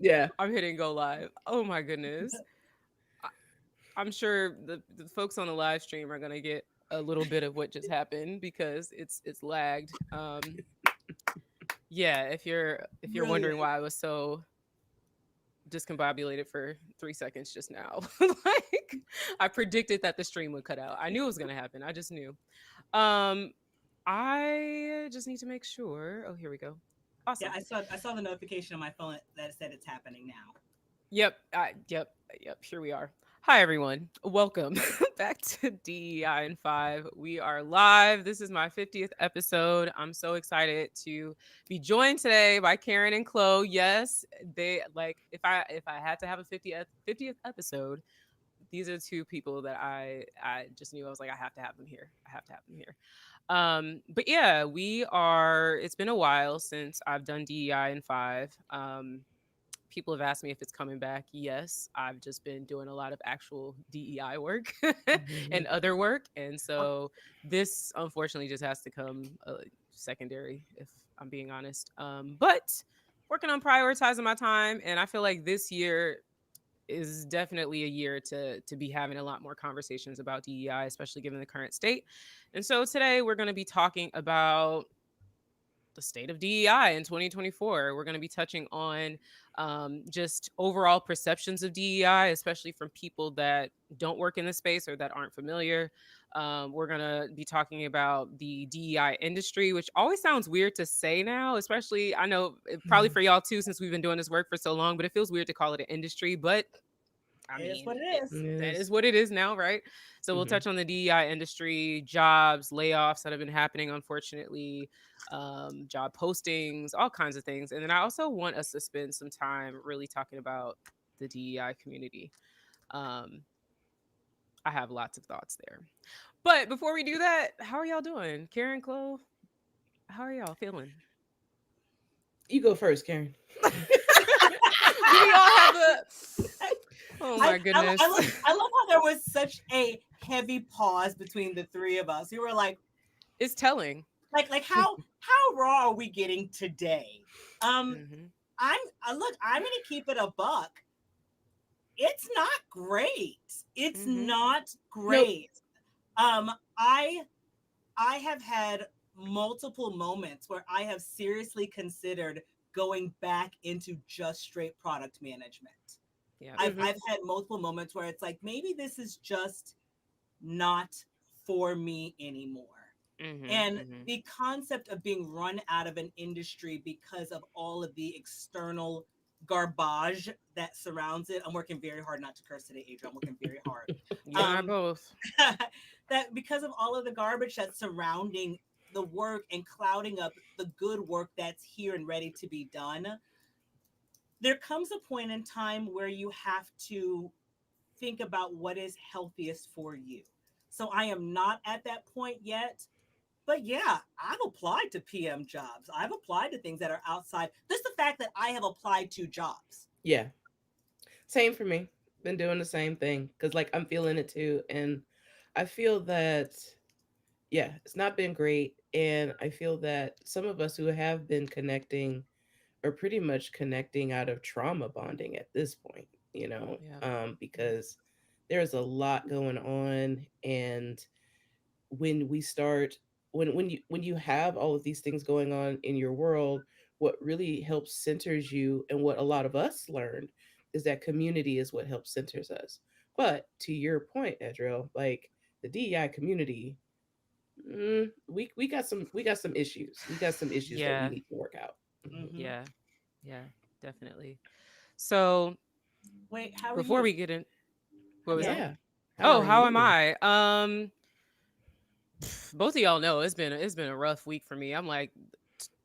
Yeah. I'm hitting go live. Oh my goodness. I, I'm sure the folks on the live stream are gonna get a little bit of what just happened because it's lagged. Yeah, if you're wondering Brilliant. why I was so discombobulated for 3 seconds just now, like I predicted that the stream would cut out. I knew it was gonna happen. I just knew. Um, I just need to make sure. Oh, here we go. Yeah, Awesome. I saw the notification on my phone that said it's happening now. Yep. Yep. Here we are. Hi, everyone. Welcome back to DEI in 5. We are live. This is my 50th episode. I'm so excited to be joined today by Caren and Chloe. Yes, they like if I had to have a 50th episode, these are two people that I just knew I was like I have to have them here. I have to have them here. But yeah, we are it's been a while since I've done DEI in 5. People have asked me if it's coming back. Yes, I've just been doing a lot of actual DEI work Mhm. and other work. And so this unfortunately just has to come secondary, if I'm being honest. But working on prioritizing my time. And I feel like this year is definitely a year to be having a lot more conversations about DEI, especially given the current state. And so today we're going to be talking about the state of DEI in 2024. We're going to be touching on just overall perceptions of DEI, especially from people that don't work in the space or that aren't familiar. We're going to be talking about the DEI industry, which always sounds weird to say now, especially I know probably Mhm. for y'all too, since we've been doing this work for so long, but it feels weird to call it an industry. But I It is mean, what it is. that is Yes. what it is now, right? So we'll Mhm. touch on the DEI industry, jobs, layoffs that have been happening, unfortunately, job postings, all kinds of things. And then I also want us to spend some time really talking about the DEI community. Um, I have lots of thoughts there. But before we do that, how are y'all doing? Karen, Chloe, how are y'all feeling? You go first, Karen. Do we all have a. Oh my I goodness. love I love how there was such a heavy pause between the three of us. We were It's telling. like how raw are we getting today? Um, Hmm. I'm gonna keep it a buck. It's not great. It's Hmm. not Nope. great. Um, I I have had multiple moments where I have seriously considered going back into just straight product management. Yeah. Mhm. I've had multiple moments where it's like maybe this is just not for me anymore. Hmm. And Hmm. the concept of being run out of an industry because of all of the external garbage that surrounds it. I'm working very hard not to curse today, Adrian. I'm working very hard. You and I Um, both. that because of all of the garbage that's surrounding the work and clouding up the good work that's here and ready to be done, there comes a point in time where you have to think about what is healthiest for you. So I am not at that point yet. But yeah, I've applied to PM jobs. I've applied to things that are outside. Just the fact that I have applied to jobs. Yeah. Same for me. Been doing the same thing because, like, I'm feeling it too, and I feel that yeah, it's not been great, and I feel that some of us who have been connecting are pretty much connecting out of trauma bonding at this point. Yeah. Because there's a lot going on, and when we start when you have all of these things going on in your world, what really helps centers you and what a lot of us learned is that community is what helps centers us. But to your point, Edril, like the DEI community, we got some issues. We got some issues that we Yeah. need to work out. Mhm. Hmm. Yeah. Yeah. Definitely. So Wait, how are before you? we get in, what I'm was sorry. that? Yeah. How Oh, are how am you? I? Both of y'all know it's been a rough week for me. I'm like,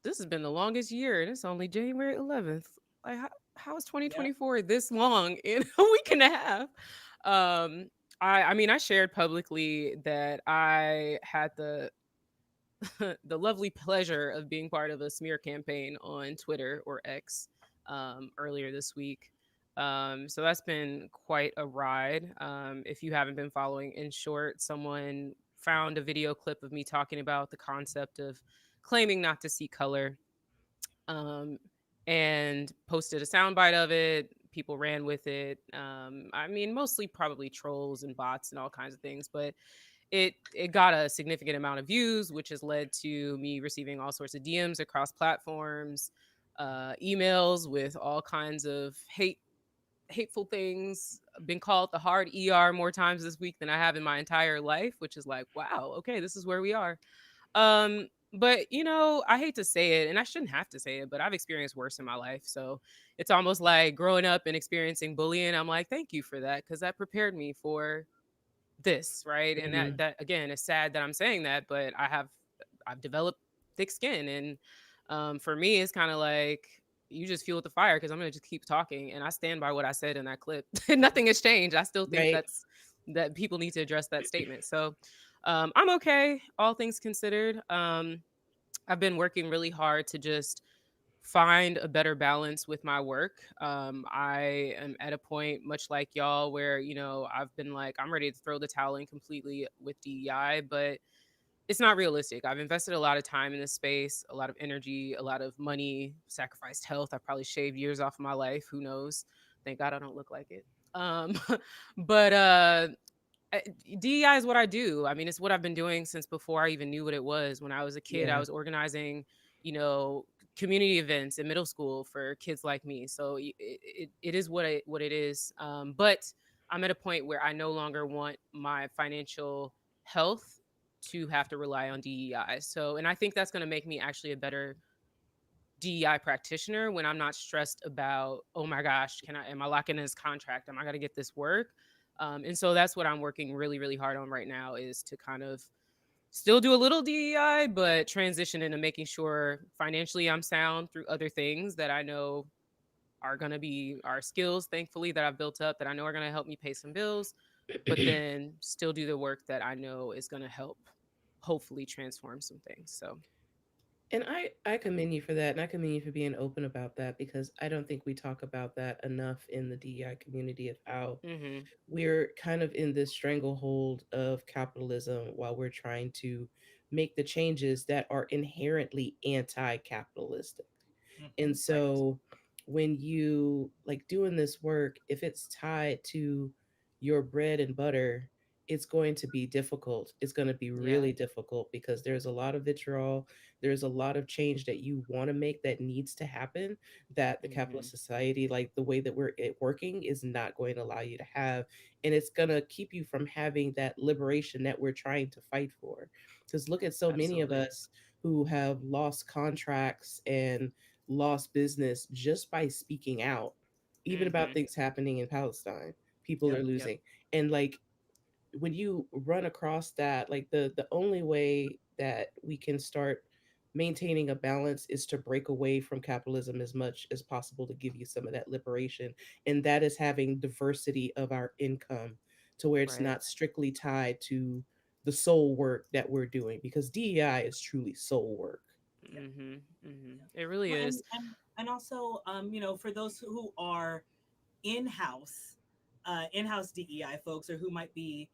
this has been the longest year, and it's only January 11th. Like, how is Yep. 2024 this long in a week and a half? Um, I mean, I shared publicly that I had the the lovely pleasure of being part of a smear campaign on Twitter or X earlier this week. So that's been quite a ride. If you haven't been following, in short, someone found a video clip of me talking about the concept of claiming not to see color. Um, and posted a soundbite of it. People ran with it. I mean, mostly probably trolls and bots and all kinds of things, but it got a significant amount of views, which has led to me receiving all sorts of DMs across platforms, emails with all kinds of hateful things. I've been called the hard ER more times this week than I have in my entire life, which is like, wow, okay, this is where we are. But I hate to say it, and I shouldn't have to say it, but I've experienced worse in my life. So it's almost like growing up and experiencing bullying. I'm like, thank you for that, because that prepared me for this, right? And that Hmm. that again, it's sad that I'm saying that, but I've developed thick skin, and for me, it's kind of like you just fuel the fire because I'm gonna just keep talking, and I stand by what I said in that clip. Nothing has changed. I still think Right. that people need to address that statement. So I'm okay, all things considered. I've been working really hard to just find a better balance with my work. I am at a point, much like y'all, where I've been like, I'm ready to throw the towel in completely with DEI, but it's not realistic. I've invested a lot of time in this space, a lot of energy, a lot of money, sacrificed health. I probably shaved years off of my life. Who knows? Thank God I don't look like it. Um, but uh, DEI is what I do. I mean, it's what I've been doing since before I even knew what it was. When I was a kid, I Yeah. was organizing, you know, community events in middle school for kids like me. So it is what it is. But I'm at a point where I no longer want my financial health to have to rely on DEI. So, and I think that's going to make me actually a better DEI practitioner when I'm not stressed about, oh my gosh, am I locking in this contract? Am I going to get this work? And so that's what I'm working really, really hard on right now, is to kind of still do a little DEI, but transition into making sure financially I'm sound through other things that I know are going to be our skills, thankfully, that I've built up that I know are going to help me pay some bills, but then still do the work that I know is going to help hopefully transform some things. So, And I commend you for that, and I commend you for being open about that because I don't think we talk about that enough in the DEI community of how hmm we're kind of in this stranglehold of capitalism while we're trying to make the changes that are inherently anti-capitalistic. And Right. so when you like doing this work, if it's tied to your bread and butter, it's going to be difficult. It's going to be yeah. really difficult because there's a lot of vitriol. There's a lot of change that you want to make that needs to happen that the hmm capitalist society, like the way that working, is not going to allow you to have. And it's going to keep you from having that liberation that we're trying to fight for. Because look at so many of Absolutely. us who have lost contracts and lost business just by speaking out, even about hmm things happening in Palestine. People Yep. are Yep. losing. And like when you run across that, like the only way that we can start maintaining a balance is to break away from capitalism as much as possible to give you some of that liberation. And that is having diversity of our income to where it's Right. not strictly tied to the soul work that we're doing because DEI is truly soul work. Yep. It really Well, is. and also, for those who are in-house, in-house DEI folks, or who might be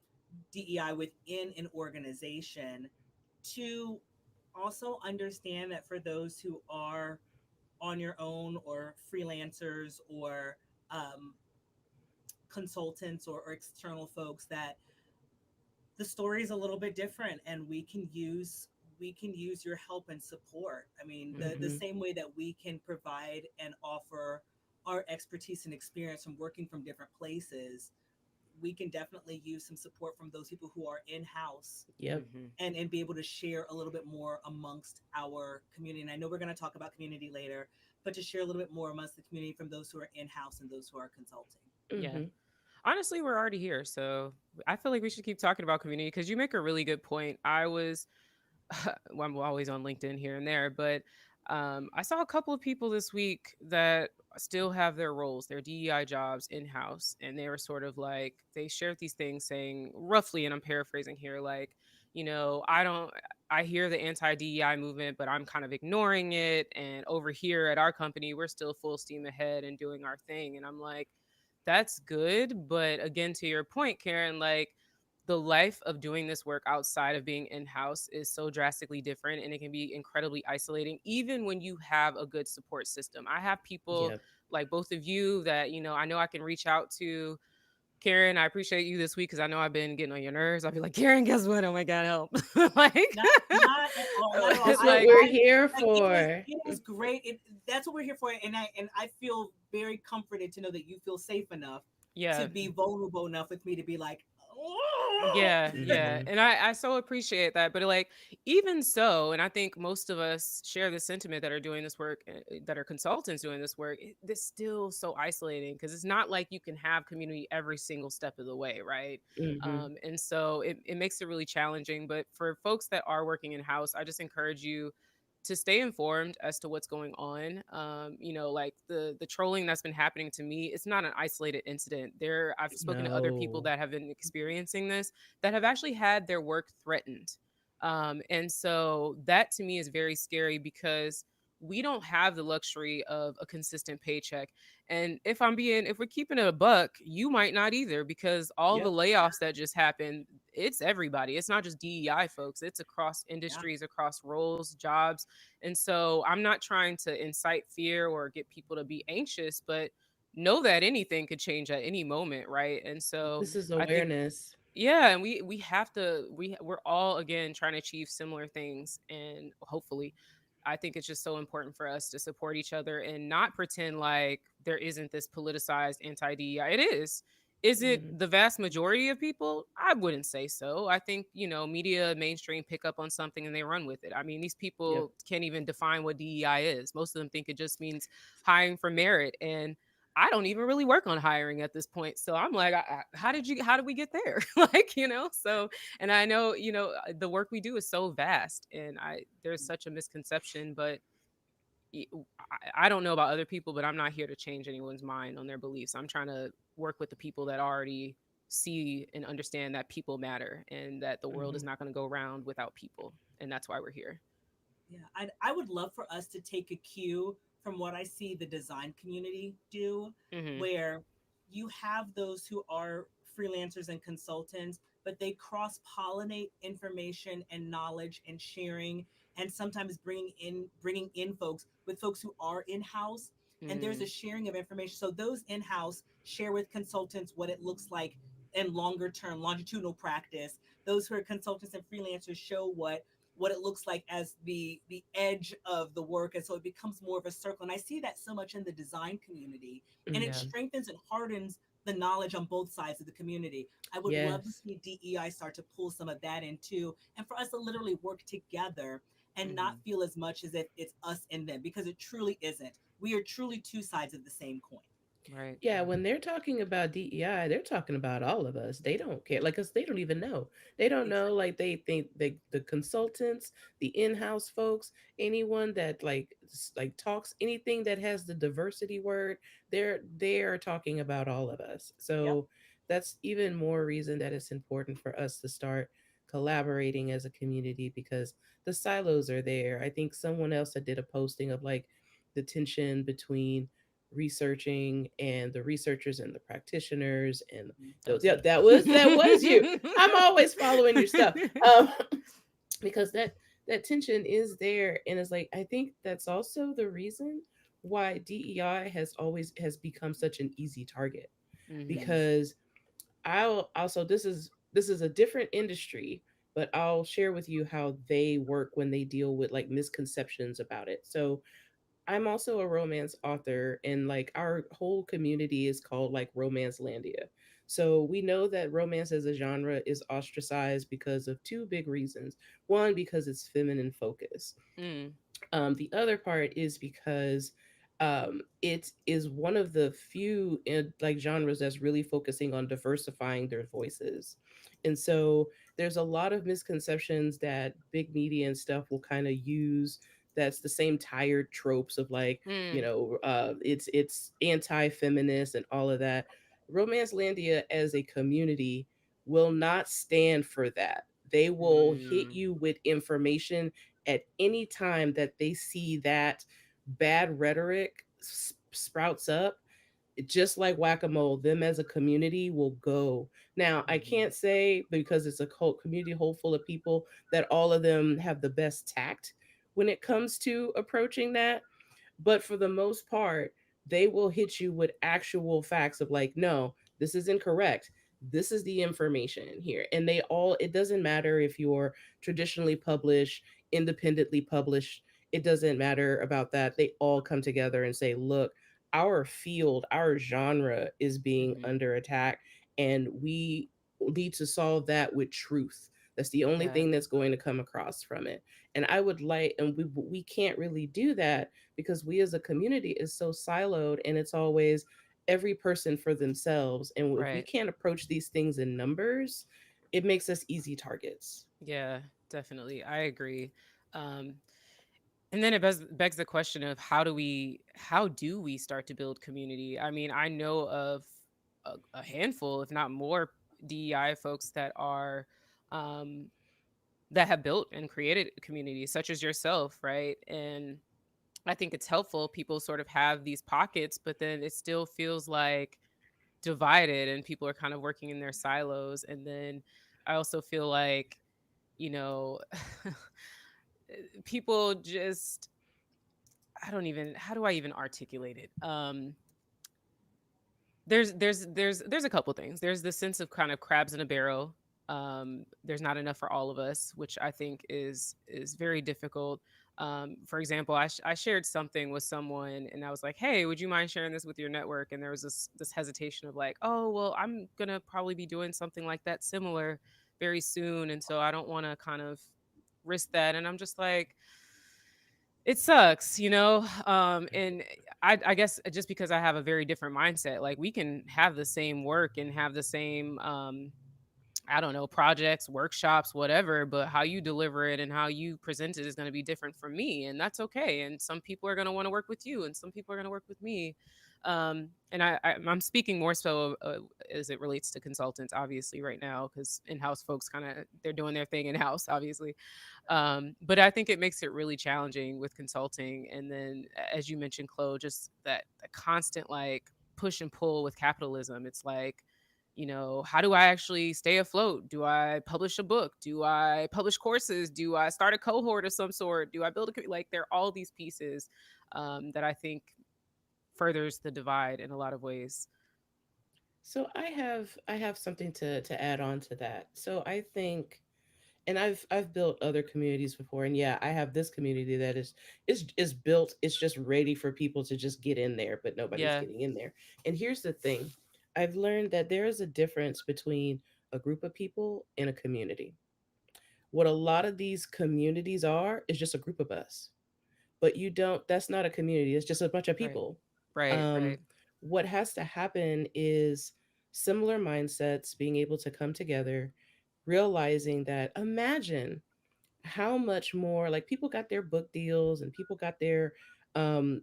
DEI within an organization, to also understand that for those who are on your own, or freelancers, or um, consultants, or external folks, that the story is a little bit different, and we can use your help and support. I mean, the hmm Hmm. same way that we can provide and offer our expertise and experience from working from different places, we can definitely use some support from those people who are in house, Yep. hmm and be able to share a little bit more amongst our community. And I know we're going to talk about community later, but to share a little bit more amongst the community from those who are in house and those who are consulting. Yeah. Hmm. Honestly, we're already here, so I feel like we should keep talking about community because you make a really good point. Well, I'm always on LinkedIn here and there, but I saw a couple of people this week that still have their roles, their DEI jobs in house, and they were sort of like they shared these things saying roughly, and I'm paraphrasing here, like, I don't. I hear the anti DEI movement, but I'm kind of ignoring it. And over here at our company, we're still full steam ahead and doing our thing. And I'm like, that's good. But again, to your point, Karen, like, the life of doing this work outside of being in house is so drastically different, and it can be incredibly isolating even when you have a good support system. I have people Yep. like both of you that, I know I can reach out to. Karen, I appreciate you this week because I know I've been getting on your nerves. I'll be like, Karen, guess what? Oh my God, help. Like, Not at all, not at all. That's what like, we're here Like it was for. it was great. That's what we're here for, and I feel very comforted to know that you feel safe enough to yeah. be vulnerable enough with me to be like, oh. Yeah, yeah. Hmm. And I so appreciate that. But like, even so, and I think most of us share the sentiment that are doing this work, that are consultants doing this work, this still so isolating because it's not like you can have community every single step of the way, right? Hmm. And so it makes it really challenging. But for folks that are working in house, I just encourage you to stay informed as to what's going on. Like the trolling that's been happening to me, it's not an isolated incident. I've spoken to other people No. that have been experiencing this that have actually had their work threatened. And so that to me is very scary because we don't have the luxury of a consistent paycheck. And if we're keeping it a buck, you might not either because all the Yep. layoffs that just happened, it's everybody. It's not just DEI folks, it's across Yeah. industries, across roles, jobs. And so I'm not trying to incite fear or get people to be anxious, but know that anything could change at any moment, right? And so This is I think awareness. yeah, and we have to we're all again trying to achieve similar things, and hopefully I think it's just so important for us to support each other and not pretend like there isn't this politicized anti-DEI. It is. Is it Hmm. the vast majority of people? I wouldn't say so. I think, media mainstream pick up on something and they run with it. I mean, these Yep. people can't even define what DEI is. Most of them think it just means hiring for merit. And I don't even really work on hiring at this point. So I'm like, how did we get there? Like, so, and I know, the work we do is so vast and there's such a misconception, but y- I don't know about other people, but I'm not here to change anyone's mind on their beliefs. I'm trying to work with the people that already see and understand that people matter and that the world is Hmm. not going to go around without people. And that's why we're here. Yeah, I would love for us to take a cue from what I see the design community do, Hmm. where you have those who are freelancers and consultants, but they cross pollinate information and knowledge and sharing, and sometimes bringing in folks who are in house, and there's a Hmm. sharing of information. So those in house share with consultants what it looks like in longer term longitudinal practice. Those who are consultants and freelancers show what it looks like as the edge of the work, and so it becomes more of a circle, and I see that so much in the design community, and it Yeah. strengthens and hardens the knowledge on both sides of the community. I would love to Yes. see DEI start to pull some of that in too, and for us to literally work together and not Hmm. feel as much as if it's us and them, because it truly isn't. We are truly two sides of the same coin. Right. Yeah, when they're talking about DEI, they're talking about all of us. They don't care. Like, cause they don't even know. They don't know. Exactly. Like, they think the consultants, the in-house folks, anyone that like talks anything that has the diversity word, they're talking about all of us. Yep. So that's even more reason that it's important for us to start collaborating as a community because the silos are there. I think someone else that did a posting of like the tension between researching and the researchers and the practitioners and That those, was yeah, me. that was you. I'm always following your stuff. um because that tension is there, and it's like I think that's also the reason why DEI has become such an easy target, Hmm. Yes. because I'll also, this is a different industry, but I'll share with you how they work when they deal with like misconceptions about it. So I'm also a romance author, and like our whole community is called like Romance Landia. So we know that romance as a genre is ostracized because of two big reasons. One, because it's feminine focused. Mm. The other part is because it is one of the few like genres that's really focusing on diversifying their voices, and so there's a lot of misconceptions that big media and stuff will kind of use. That's the same tired tropes of like, Mm. it's anti-feminist and all of that. Romance Landia as a community will not stand for that. They will hit Mm. you with information at any time that they see that bad rhetoric sprouts up. just like whack-a-mole, them as a community will go. Now I Mm-hmm. can't say because it's a cult community whole full of people that all of them have the best tact when it comes to approaching that, but for the most part, they will hit you with actual facts of like, no, this is incorrect. This is the information here. And they all, it doesn't matter if you're traditionally published, independently published, it doesn't matter about that. They all come together and say, look, our field, our genre is being Mm-hmm. under attack, and we need to solve that with truth. That's the only Yeah. thing that's going to come across from it. And I would like, and we can't really do that because we as a community is so siloed, and it's always every person for themselves. And if we Right. can't approach these things in numbers, it makes us easy targets. Yeah, definitely. I agree. Um, and then it begs the question of how do we start to build community? I mean, I know of a handful, if not more, DEI folks that are um, that have built and created communities, such as yourself, right? And I think it's helpful. People sort of have these pockets, but then it still feels like divided, and people are kind of working in their silos. And then I also feel like, you know, people just, I don't even, how do I even articulate it? There's a couple things. There's the sense of kind of crabs in a barrel. There's not enough for all of us, which I think is very difficult. For example, I shared something with someone, and I was like, "Hey, would you mind sharing this with your network?" And there was this hesitation of like, "Oh, well, I'm gonna probably be doing something like that similar very soon, and so I don't want to kind of risk that." And I'm just like, it sucks, and I guess just because I have a very different mindset, like we can have the same work and have the same, I don't know, projects, workshops, whatever, but how you deliver it and how you present it is going to be different from me, and that's okay. And some people are going to want to work with you, and some people are going to work with me. And I'm speaking more so as it relates to consultants, obviously, right now, because in-house folks kind of they're doing their thing in-house, obviously. But I think it makes it really challenging with consulting. And then, as you mentioned, Chloe, just that constant like push and pull with capitalism. It's like, how do I actually stay afloat? Do I publish a book? Do I publish courses? Do I start a cohort of some sort? Do I build like there are all these pieces that I think furthers the divide in a lot of ways. So I have something to add on to that. So I think, and I've built other communities before, and yeah, I have this community that is built, it's just ready for people to just get in there, but nobody's Yeah, getting in there. And here's the thing, I've learned that there is a difference between a group of people and a community. What a lot of these communities are is just a group of us, but you don't, that's not a community, it's just a bunch of right, people. right, um right, what has to happen is similar mindsets being able to come together, realizing that, imagine how much more, like, people got their book deals and people got their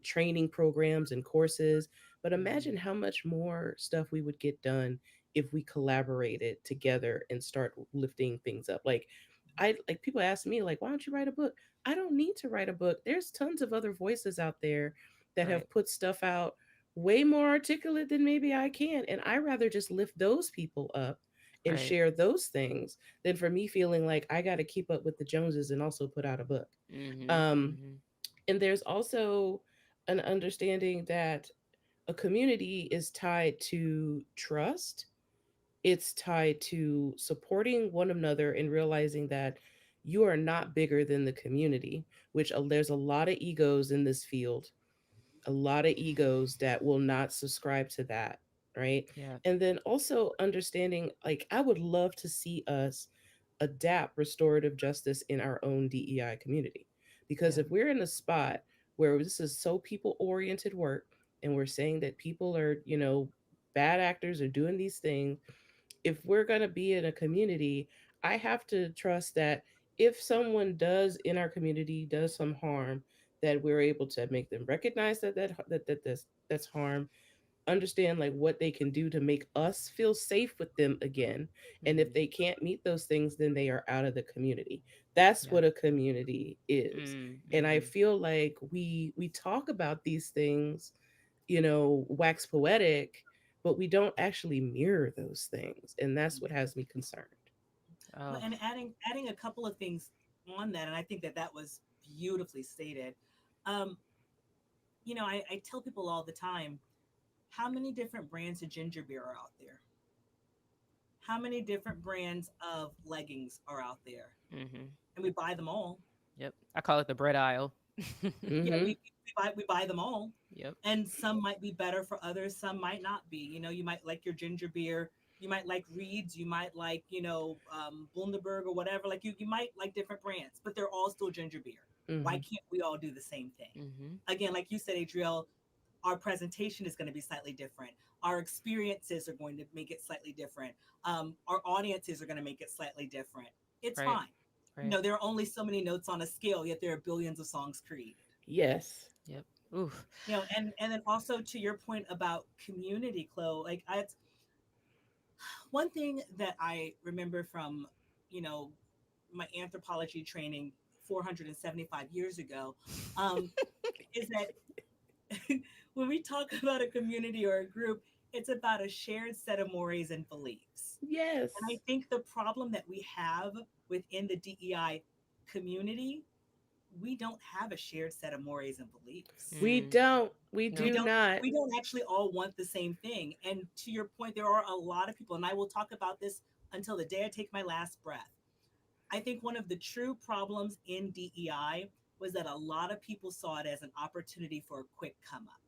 training programs and courses, but hmm imagine how much more stuff we would get done if we collaborated together and start lifting things up. Like, I, like, people ask me like, why don't you write a book? I don't need to write a book. There's tons of other voices out there that right, have put stuff out way more articulate than maybe I can, and I rather just lift those people up and right. share those things than for me feeling like I got to keep up with the Joneses and also put out a book. hmm Um, hmm and there's also an understanding that a community is tied to trust. It's tied to supporting one another and realizing that you are not bigger than the community, which there's a lot of egos in this field, a lot of egos that will not subscribe to that, right? Yeah, And then also understanding, like, I would love to see us adapt restorative justice in our own DEI community. Because yeah, if we're in a spot where this is so people oriented work, and we're saying that people are, bad actors are doing these things, if we're going to be in a community, I have to trust that if someone does in our community does some harm, that we're able to make them recognize that's harm, understand like what they can do to make us feel safe with them again. And if hmm they can't meet those things, then they are out of the community. That's yeah, what a community is. And I mm-hmm. feel like we talk about these things wax poetic, but we don't actually mirror those things. And that's what has me concerned. Well, Oh. and adding a couple of things on that, and I think that that was beautifully stated. Um, I tell people all the time, how many different brands of ginger beer are out there? How many different brands of leggings are out there? Mm-hmm. And we buy them all. Yep. I call it the bread aisle. Yeah, Mm-hmm. we buy them all, Yep. and some might be better for others, some might not be. You might like your ginger beer, you might like Reeds, you might like Bundaberg or whatever. Like you might like different brands, but they're all still ginger beer. Why Mm-hmm. can't we all do the same thing? Mm-hmm. Again, like you said, Adriel, our presentation is going to be slightly different. Our experiences are going to make it slightly different. Our audiences are going to make it slightly different. It's Right. fine. Right. There are only so many notes on a scale, yet there are billions of songs created. Yes. Yep. Oof. And then also to your point about community, Chloe, like it's one thing that I remember from you know my anthropology training 475 years ago, um, is that when we talk about a community or a group, it's about a shared set of mores and beliefs. And I Yes. think the problem that we have within the DEI community, we don't have a shared set of mores and beliefs. We Mm. don't. We we Nope. do don't not. we don't actually all want the same thing. And to your point, there are a lot of people, and I will talk about this until the day I take my last breath. I think one of the true problems in DEI was that a lot of people saw it as an opportunity for a quick come up.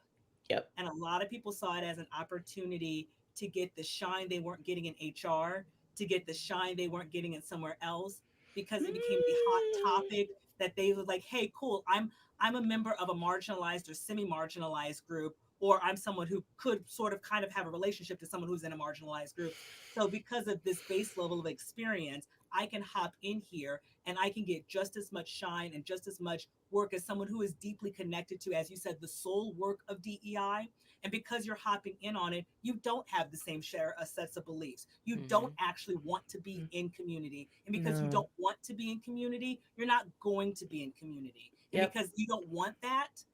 Yep. And a lot of people saw it as an opportunity to get the shine they weren't getting in HR, to get the shine they weren't getting in somewhere else, because it became the hot Mm. topic that they were like, hey, cool, I'm a member of a marginalized or semi-marginalized group, or I'm someone who could sort of kind of have a relationship to someone who's in a marginalized group. So because of this base level of experience, I can hop in here and I can get just as much shine and just as much work as someone who is deeply connected to, as you said, the soul work of DEI. And because you're hopping in on it, you don't have the same share of sets of beliefs. You Mm-hmm. don't actually want to be in community. And because you No. don't want to be in community, you're not going to be in community. And Yep. because you don't want that,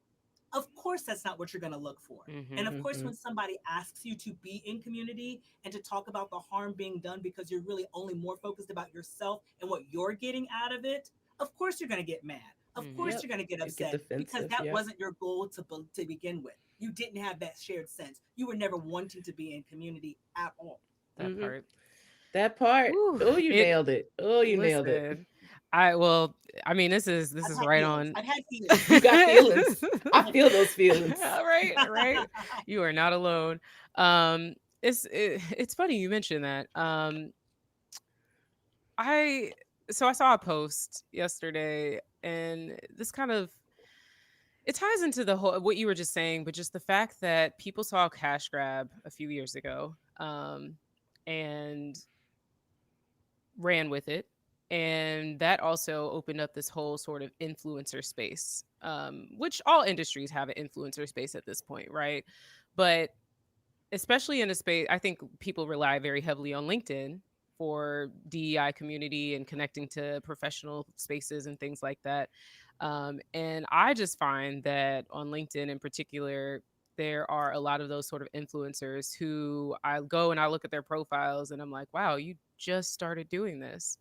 of course that's not what you're going to look for. And Mm-hmm. of course, Mm-hmm. when somebody asks you to be in community and to talk about the harm being done because you're really only more focused about yourself and what you're getting out of it, of course you're going to get mad. Of Mm-hmm. course Yep. you're going to get You get upset because defensive. that Yep. wasn't your goal to begin with. You didn't have that shared sense. You were never wanting to be in community at all. That Mm-hmm. part. That part. Ooh. Oh, you It. nailed it. Oh, you nailed it. Listen. I mean, this I've is had right feelings. on. I've had feelings. You got feelings. I've I had feel those feelings. Right. Right. You are not alone. Um. It's funny you mentioned that. I so I saw a post yesterday, and this kind of it ties into the whole what you were just saying, but just the fact that people saw a cash grab a few years ago, and ran with it. And that also opened up this whole sort of influencer space, which all industries have an influencer space at this point, right? But especially in a space, I think people rely very heavily on LinkedIn for DEI community and connecting to professional spaces and things like that. And I just find that on LinkedIn in particular, there are a lot of those sort of influencers who I go and I look at their profiles and I'm like, wow, you just started doing this.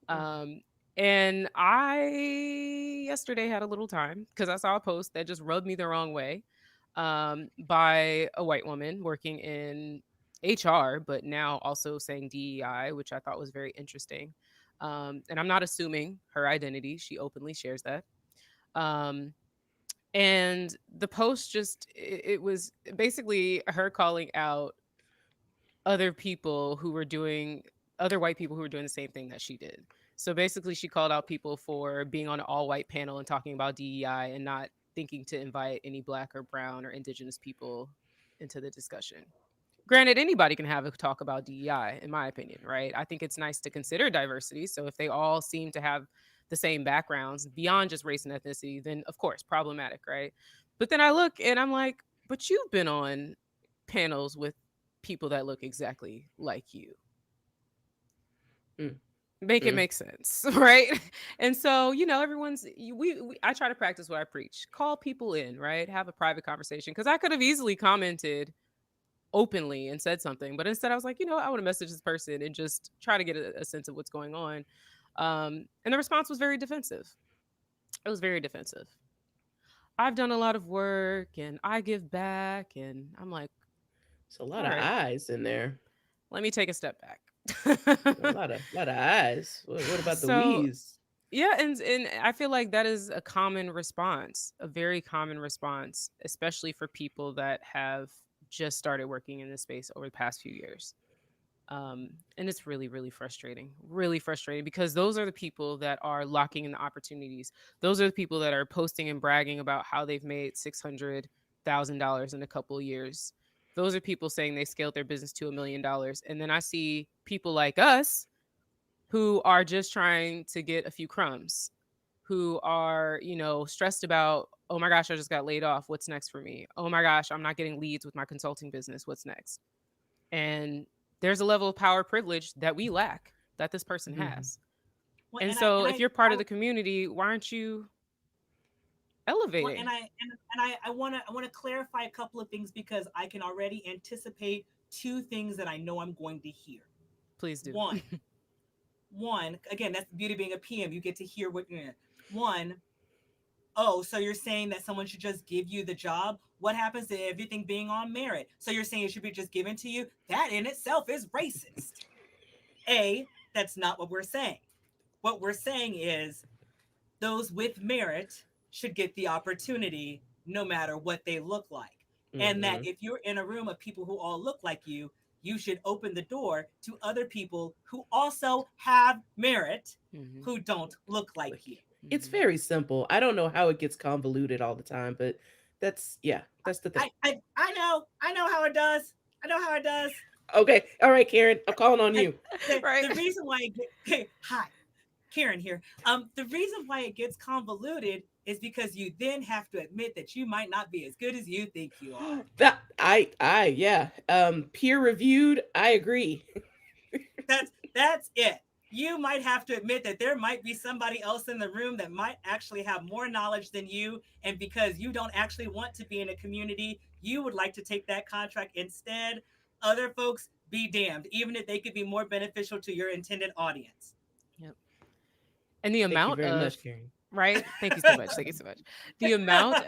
Mhm. Um, and I yesterday had a little time because I saw a post that just rubbed me the wrong way, by a white woman working in HR, but now also saying DEI, which I thought was very interesting. And I'm not assuming her identity; she openly shares that. Um, and the post just it was basically her calling out other people who were doing other white people who were doing the same thing that she did. So basically, she called out people for being on an all white panel and talking about DEI and not thinking to invite any black or brown or indigenous people into the discussion. Granted, anybody can have a talk about DEI, in my opinion, right? I think it's nice to consider diversity. So if they all seem to have the same backgrounds beyond just race and ethnicity, then of course, problematic, right? But then I look and I'm like, but you've been on panels with people that look exactly like you. Mm. Make it Mm. make sense, right? And so, I try to practice what I preach. Call people in, right? Have a private conversation, because I could have easily commented openly and said something, but instead I was like, I want to message this person and just try to get a sense of what's going on. And the response was very defensive. It was very defensive. I've done a lot of work and I give back, and I'm like, It's a lot all of right, eyes in there. let me take a step back. A lot of eyes. What about the So we's? yeah, and I feel like that is a common response, a very common response, especially for people that have just started working in this space over the past few years. And it's really, really frustrating, because those are the people that are locking in the opportunities. Those are the people that are posting and bragging about how they've made $600,000 in a couple of years. Those are people saying they scaled their business to $1 million. And then I see people like us who are just trying to get a few crumbs, who are, stressed about, oh my gosh, I just got laid off. What's next for me? Oh my gosh, I'm not getting leads with my consulting business. What's next? And there's a level of power privilege that we lack, that this person Hmm. has. Well, And and I so and if you're part of the community, why aren't you well, elevating? I want to clarify a couple of things because I can already anticipate two things that I know I'm going to hear. Please do. One, one again, that's the beauty of being a PM. You get to hear what one. Oh, so you're saying that someone should just give you the job? What happens to everything being on merit? So you're saying it should be just given to you? That in itself is racist. A, that's not what we're saying. What we're saying is those with merit should get the opportunity no matter what they look like. And that Hmm. if you're in a room of people who all look like you should open the door to other people who also have merit Hmm. who don't look like Like, you. it's Hmm. very simple. I don't know how it gets convoluted all the time, but that's the thing. I know how it does. I know how it does. Okay, all right, Karen, I'm calling on I, you. Right. the reason why hey, hi, Karen here. The reason why it gets convoluted is because you then have to admit that you might not be as good as you think you are. Yeah, peer reviewed. I agree. That's it. You might have to admit that there might be somebody else in the room that might actually have more knowledge than you, and because you don't actually want to be in a community, you would like to take that contract instead. Other folks be damned, even if they could be more beneficial to your intended audience. Yep. And the Thank you amount very of much, Karen. right. Thank you so much. Thank you so much. The amount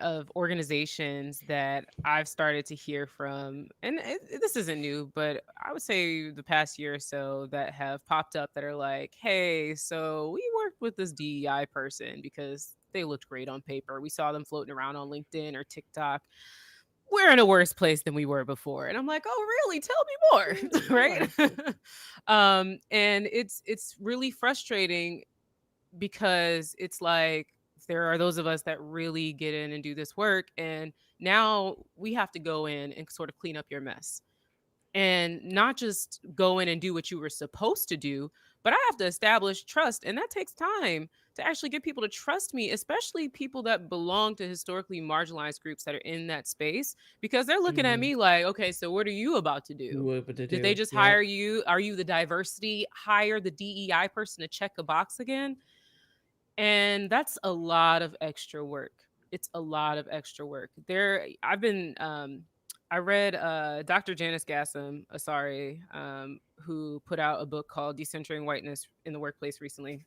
of organizations that I've started to hear from, and this isn't new, but I would say the past year or so, that have popped up that are like, hey, so we worked with this DEI person because they looked great on paper. We saw them floating around on LinkedIn or TikTok. We're in a worse place than we were before. And I'm like, oh really, tell me more. More. Right. And it's really frustrating, because it's like there are those of us that really get in and do this work, and now we have to go in and sort of clean up your mess, and not just go in and do what you were supposed to do, but I have to establish trust, and that takes time to actually get people to trust me, especially people that belong to historically marginalized groups that are in that space, because they're looking at Hmm. me like, okay, so what are you about to do? What to Did they do? just hire Yep. you? Are you the diversity hire, the DEI person to check a box again? And that's a lot of extra work. It's a lot of extra work. I read Dr. Janice Gassam Asari, who put out a book called Decentering Whiteness in the Workplace recently.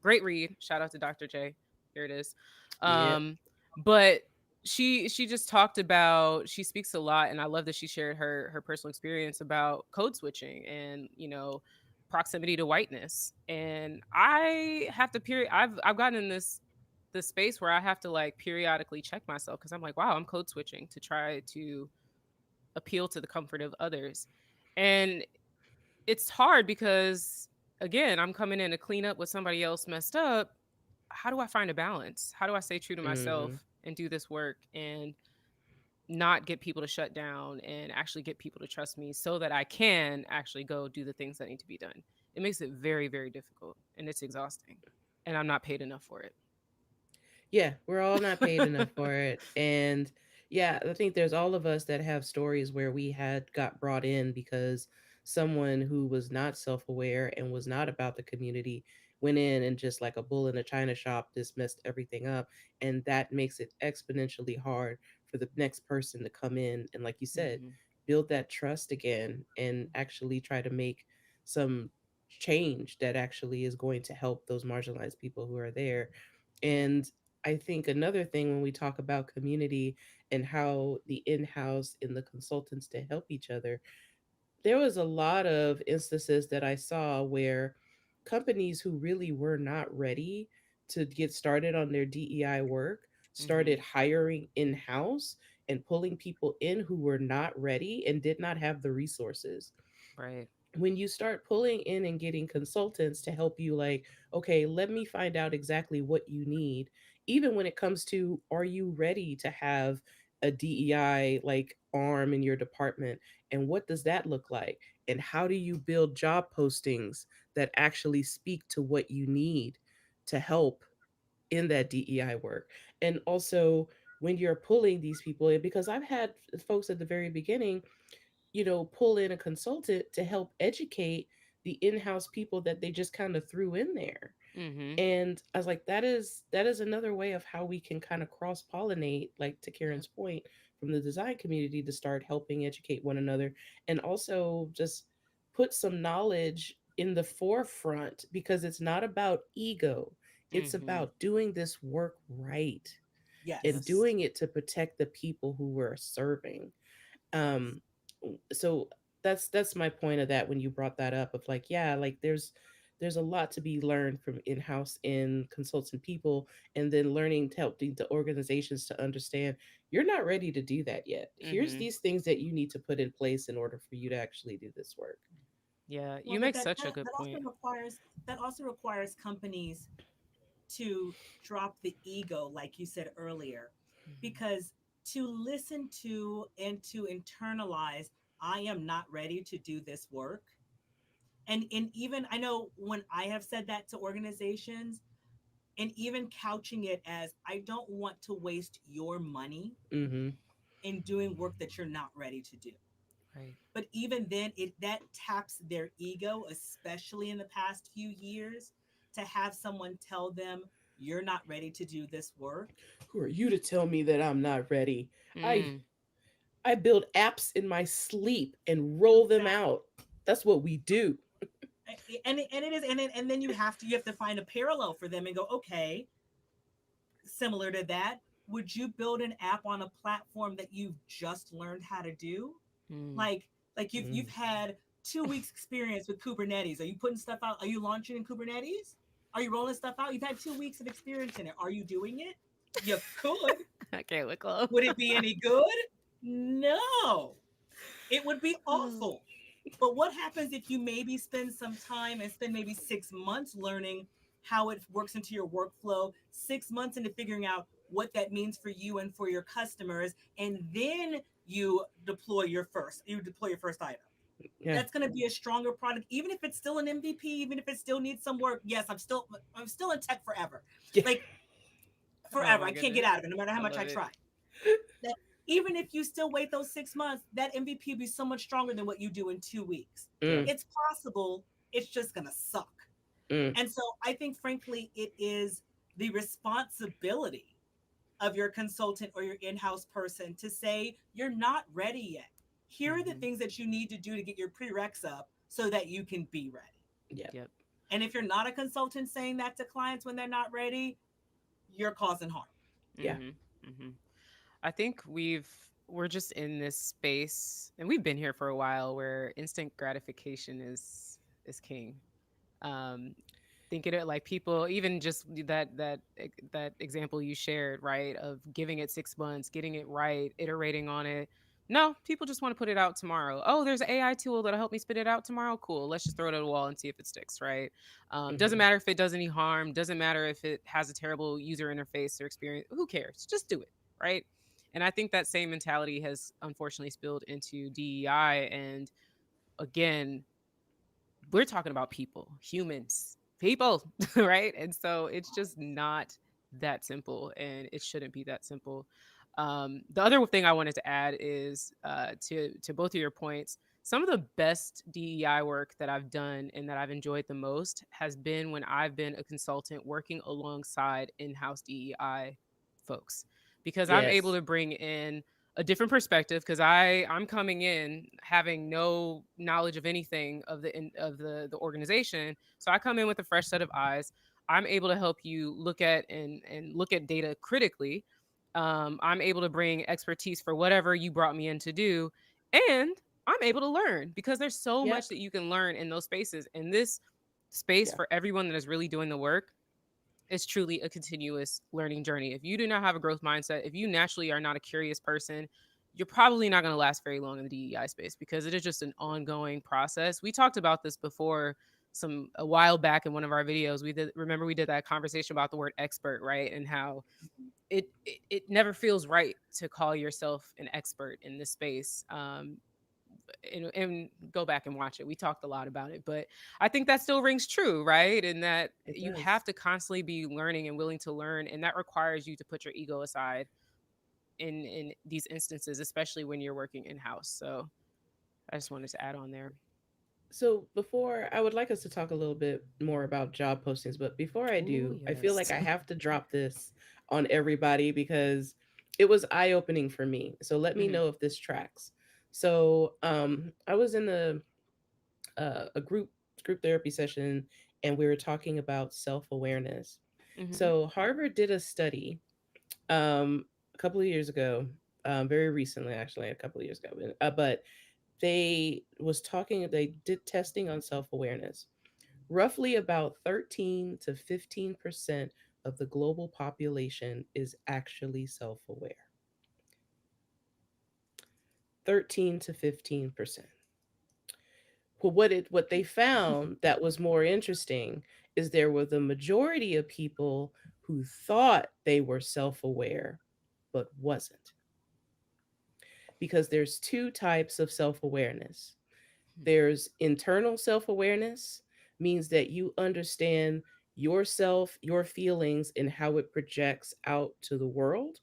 Great read. Shout out to Dr. J. Here it is. Yep. But she just talked about, she speaks a lot, and I love that she shared her personal experience about code switching and, proximity to whiteness. And I have to I've gotten in this space where I have to like periodically check myself, because I'm like, wow, I'm code switching to try to appeal to the comfort of others. And it's hard because, again, I'm coming in to clean up what somebody else messed up. How do I find a balance? How do I stay true to Hmm. myself and do this work and not get people to shut down, and actually get people to trust me so that I can actually go do the things that need to be done? It makes it very, very difficult, and it's exhausting. And I'm not paid enough for Yeah, we're all not paid enough it. for it. And yeah, I think there's all of us that have stories where we had got brought in because someone who was not self-aware and was not about the community went in and just like a bull in a china shop just messed everything up, and that makes it exponentially hard for the next person to come in and, like you said, Mm-hmm. build that trust again and actually try to make some change that actually is going to help those marginalized people who are there. Yep. And I think another thing when we talk about community and how the in-house and the consultants to help each other, there was a lot of instances that I saw where companies who really were not ready to get started on their DEI work Mm-hmm. started hiring in-house and pulling people in who were not ready and did not have the resources. Right. When you start pulling in and getting consultants to help you, like, okay, let me find out exactly what you need, even when it comes to, are you ready to have a DEI like arm in your department, and what does that look like, and how do you build job postings that actually speak to what you need to help in that DEI work. And also, when you're pulling these people in, because I've had folks at the very beginning, pull in a consultant to help educate the in-house people that they just kind of threw in there. Mm-hmm. And I was like, that is another way of how we can kind of cross pollinate, like to Yep. Karen's point, from the design community to start helping educate one another, and also just put some knowledge in the forefront, because it's not about ego. It's Mm-hmm. about doing this work right and Yes. Yes. doing it to protect the people who we're serving. Yes. um so that's my point of that, when you brought that up, of like, yeah, like there's a lot to be learned from in-house and consultant people, and then learning to help the organizations to understand you're not ready to do that yet. Here's Mm-hmm. these things that you need to put in place in order for you to actually do this work. Yeah. Well, You but make such a good point. that also requires companies to drop the ego, like you said earlier, Mm-hmm. because to listen to and to internalize, I am not ready to do this work. And even I know when I have said that to organizations, and even couching it as, I don't want to waste your money Mm-hmm. in doing work that you're not ready to do. Right. But even then, it that taps their ego, especially in the past few years, to have someone tell them, you're not ready to do this work. Who are you to tell me that I'm not ready? i Mm. I build apps in my sleep and roll them Exactly. out. That's what we do. And it is, and then you have to find a parallel for them and go, okay, similar to that, would you build an app on a platform that you've just learned how to do? Mm. Like you've Mm. had 2 weeks experience with Kubernetes. Are you putting stuff out? Are you launching in Kubernetes? Are you rolling stuff out? You've had 2 weeks of experience in it. Are you doing it? You could. Okay, look low. Would it be any good? No. It would be awful. But what happens if you maybe spend some time and spend maybe 6 months learning how it works into your workflow, 6 months into figuring out what that means for you and for your customers, and then you deploy your first item. Yeah. That's going to be a stronger product, even if it's still an MVP, even if it still needs some work. Yes, I'm still in tech forever, Yeah. like Oh forever. my I can't get goodness. out of it, no matter how I much love I it. try. That even if you still wait those 6 months, that MVP will be so much stronger than what you do in 2 weeks. Yep. Mm. It's possible. It's just gonna suck. Mm. And so I think, frankly, it is the responsibility of your consultant or your in-house person to say, you're not ready yet. Here are the Mm-hmm. things that you need to do to get your prereqs up so that you can be ready. Yeah. Yep. And if you're not a consultant saying that to clients when they're not ready, you're causing harm. Yeah. Mm-hmm. Mm-hmm. I think we're just in this space, and we've been here for a while, where instant gratification is king. Um, thinking it like people, even just that example you shared, right, of giving it 6 months, getting it right, iterating on it. No, people just want to put it out tomorrow. Oh, there's an AI tool that'll help me spit it out tomorrow. Cool. Let's just throw it at a wall and see if it sticks, right? Doesn't Mm-hmm. matter if it does any harm. Doesn't matter if it has a terrible user interface or experience. Who cares? Just do it, right? And I think that same mentality has unfortunately spilled into DEI. And again, we're talking about people, humans, people, right? And so it's just not that simple, and it shouldn't be that simple. The other thing I wanted to add is to both of your points. some of the best DEI work that I've done and that I've enjoyed the most has been when I've been a consultant working alongside in-house DEI folks, because I'm able Yes. to bring in a different perspective, because I'm coming in having no knowledge of anything of the organization. So I come in with a fresh set of eyes. I'm able to help you look at and look at data critically. I'm able to bring expertise for whatever you brought me in to do, and I'm able to learn, because there's so much Yep. that you can learn in those spaces. And this space, Yeah. for everyone that is really doing the work, is truly a continuous learning journey. If you do not have a growth mindset, if you naturally are not a curious person, you're probably not going to last very long in the DEI space, because it is just an ongoing process. We talked about this before some a while back in one of our videos. We did that conversation about the word expert, right? And how it never feels right to call yourself an expert in this space. And go back and watch it. We talked a lot about it, but I think that still rings true, right? And that It you does. have to constantly be learning and willing to learn, and that requires you to put your ego aside in these instances, especially when you're working in house. So I just wanted to add on there. So before, I would like us to talk a little bit more about job postings, but before I Oh do, I feel yes. like I have to drop this on everybody because it was eye-opening for me. So let me Hmm. know if this tracks. So I was in a group therapy session, and we were talking about self-awareness. Hmm. So Harvard did a study a couple of years ago, very recently, actually, a couple of years ago, but they did testing on self-awareness. Roughly about 13 to 15% of the global population is actually self-aware. 13 to 15%. Well, what they found that was more interesting is there was a majority of people who thought they were self-aware but wasn't, because there's two types of self-awareness. There's internal self awareness, means that you understand yourself, your feelings, and how it projects out to the world.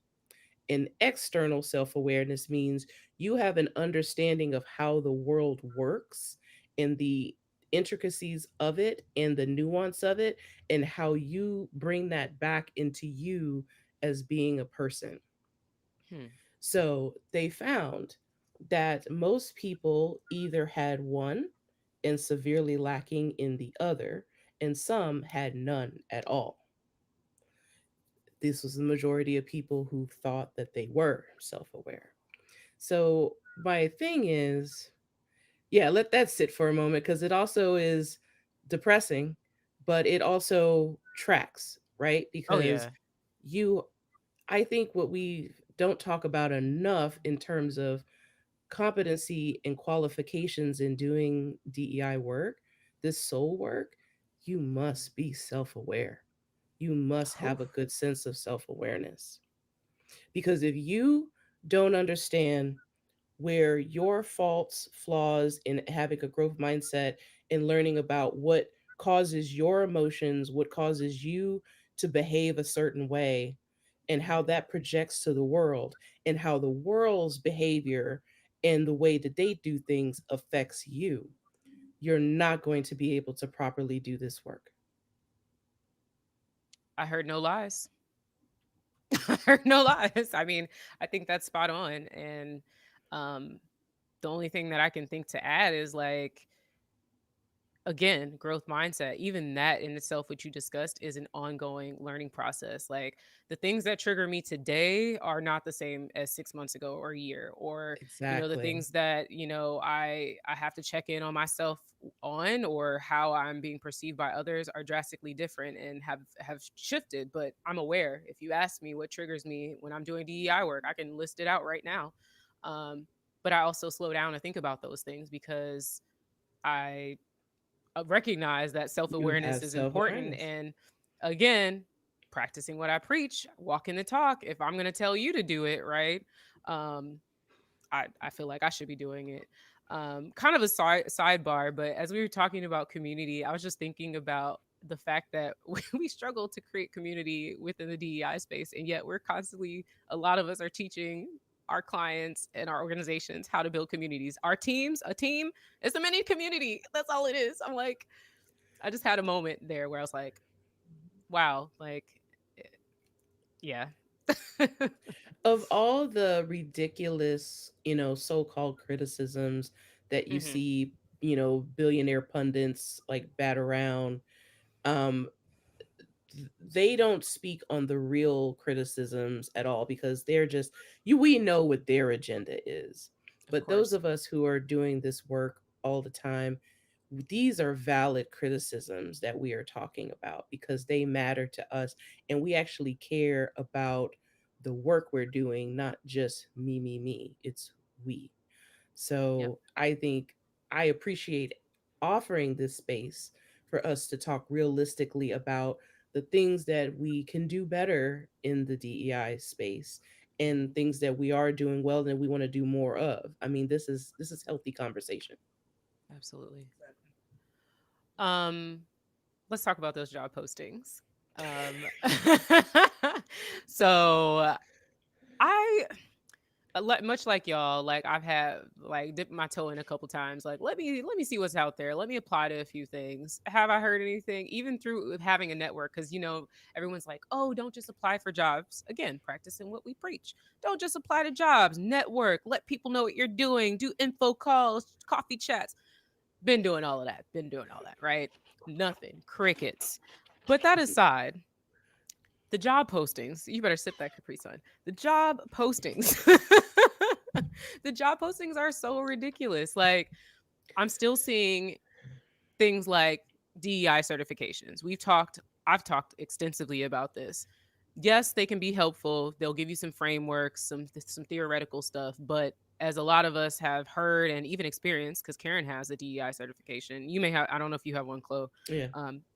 And external self awareness means you have an understanding of how the world works and the intricacies of it and the nuance of it, and how you bring that back into you as being a person. Hmm. So they found that most people either had one and severely lacking in the other, and some had none at all. This was the majority of people who thought that they were self aware. So, my thing is, yeah, let that sit for a moment because it also is depressing, but it also tracks, right? Oh Because yeah. you, I think what we don't talk about enough in terms of competency and qualifications in doing DEI work, this soul work, you must be self aware. You must Oh. have a good sense of self awareness. Because if you don't understand where your faults, flaws in having a growth mindset and learning about what causes your emotions, what causes you to behave a certain way, and how Mhm. that projects to the world, and how the world's behavior and the way that they do things affects you, you're not going to be able to properly do this work. I heard no lies. I heard no lies. I mean, I think that's spot on. And um, the only thing that I can think to add is like, again, growth mindset. Even that in itself, which you discussed, is an ongoing learning process. Like, the things that trigger me today are not the same as 6 months ago or a year, or the Exactly. things that I have to check in on myself on, or how I'm being perceived by others, are drastically different and have shifted. But I'm aware. If you ask me what triggers me when I'm doing DEI work, I can list it out right now. um, but I also slow down and think about those things, because I recognize that self You awareness have is self important. awareness. And again, practicing what I preach, walking the talk. If I'm going to tell you to do it, right? Um, I feel like I should be doing it. Kind of a sidebar, but as we were talking about community, I was just thinking about the fact that we struggle to create community within the DEI space, and yet we're constantly, a lot of us are teaching our clients and our organizations how to build communities. Our teams, a team is a mini community. That's all it is. I'm like, I just had a moment there where I was like, wow, like, eh, yeah. Of all the ridiculous, so-called criticisms that you Hmm. see, billionaire pundits like bat around, um, they don't speak on the real criticisms at all because they're just we know what their agenda is. Of But those course. of us who are doing this work all the time, these are valid criticisms that we are talking about because they matter to us and we actually care about the work we're doing, not just me. It's we. Yep. So I think I appreciate offering this space for us to talk realistically about the things that we can do better in the DEI space and things that we are doing well and we want to do more of. I mean, this is healthy conversation. Absolutely. Um, let's talk about those job postings. Um, so I much like y'all, like I've had like dipped my toe in a couple times. Like let me see what's out there. Let me apply to a few things. Have I heard anything? Even through having a network, because everyone's like, oh, don't just apply for jobs. Again, practicing what we preach. Don't just apply to jobs. Network. Let people know what you're doing. Do info calls, coffee chats. Been doing all of that. Been doing all that. Right? Nothing. Crickets. But that aside, the job postings, you better sip that Capri Sun. The job postings, the job postings are so ridiculous. Like, I'm still seeing things like DEI certifications. I've talked extensively about this. Yes, they can be helpful. They'll give you some frameworks, some theoretical stuff, but as a lot of us have heard and even experienced, because Caren has a DEI certification. You may have, I don't know if you have one, Chloe. Yeah.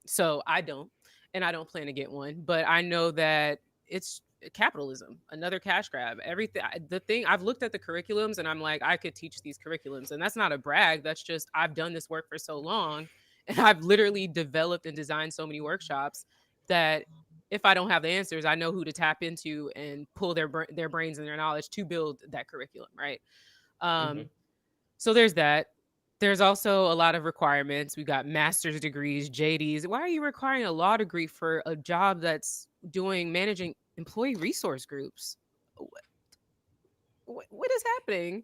So I don't, and I don't plan to get one, but I know that it's capitalism, another cash grab. Everything, the thing, I've looked at the curriculums and I'm like, I could teach these curriculums. And that's not a brag. That's just, I've done this work for so long and I've literally developed and designed so many workshops that if I don't have the answers, I know who to tap into and pull their brains and their knowledge to build that curriculum, right? Hmm. Um, so there's that. There's also a lot of requirements. We got master's degrees, JDs. Why are you requiring a law degree for a job that's doing managing employee resource groups? What is happening?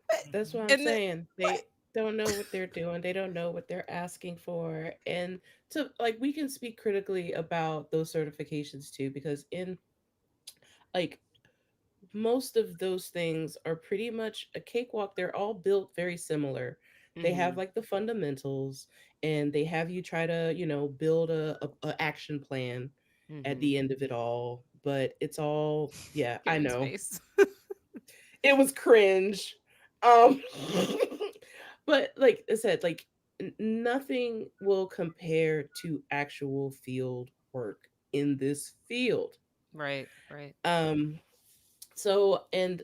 What- That's what I'm And saying. what? They don't know what they're doing. They don't know what they're asking for. And to like we can speak critically about those certifications too because in like most of those things are pretty much a cakewalk. They're all built very similar. They have Mm-hmm. like the fundamentals and they have you try to, build a action plan at Mm-hmm. the end of it all. But it's all, yeah, I Karen's know. face. It was cringe. Um but like I said, like nothing will compare to actual field work in this field. Right. Right. Um So, and